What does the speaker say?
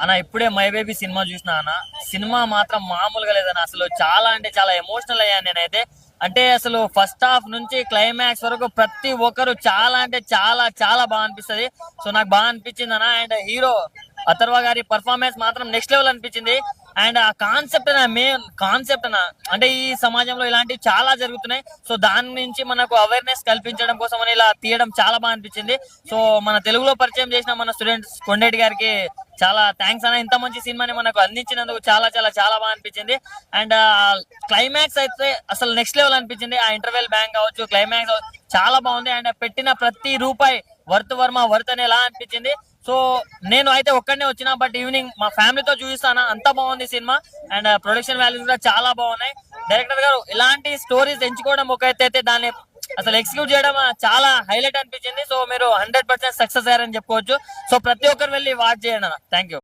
అన్న ఇప్పుడే my baby cinema చూసినా అన్న. సినిమా మాత్రం మామూలుగా లేదన్న. అసలు చాలా అంటే చాలా ఎమోషనల్ అయ్యాను నేనైతే. అంటే అసలు ఫస్ట్ హాఫ్ నుంచి క్లైమాక్స్ వరకు ప్రతి ఒక్కరు చాలా అంటే చాలా చాలా బాగా అనిపిస్తది. సో నాకు బాగా అనిపించింది అన్న. అండ్ హీరో అథర్వ గారి పర్ఫార్మెన్స్ మాత్రం నెక్స్ట్ లెవెల్ అనిపించింది. అండ్ ఆ కాన్సెప్ట్ మెయిన్ కాన్సెప్ట్ అంటే ఈ సమాజంలో ఇలాంటివి చాలా జరుగుతున్నాయి. సో దాని నుంచి మనకు అవేర్నెస్ కల్పించడం కోసం అని ఇలా తీయడం చాలా బాగా అనిపించింది. సో మన తెలుగులో పరిచయం చేసిన మన స్టూడెంట్స్ కొండేటి గారికి చాలా థ్యాంక్స్ అన్న. ఇంత మంచి సినిమాని మనకు అందించినందుకు చాలా చాలా చాలా బాగా అనిపించింది. అండ్ క్లైమాక్స్ అయితే అసలు నెక్స్ట్ లెవెల్ అనిపించింది. ఆ ఇంటర్వెల్ బ్యాంక్ కావచ్చు, క్లైమాక్స్ చాలా బాగుంది. అండ్ పెట్టిన ప్రతి రూపాయి వర్త్ వర్మ వర్త్ అనేలా అనిపించింది. సో నేను అయితే ఒక్కడనే వచ్చిన, బట్ ఈవినింగ్ మా ఫ్యామిలీతో చూపిస్తాను. అంత బాగుంది సినిమా. అండ్ ప్రొడక్షన్ వాల్యూస్ కూడా చాలా బాగున్నాయి. డైరెక్టర్ గారు ఇలాంటి స్టోరీస్ ఎంచుకోవడం ఒక అయితే దాన్ని అసలు ఎగ్జిక్యూట్ చేయడం చాలా హైలైట్ అనిపించింది. సో మీరు 100% సక్సెస్ అయ్యారని చెప్పుకోవచ్చు. సో ప్రతి ఒక్కరు వెళ్ళి వాచ్ చేయండి అన్న. Thank you.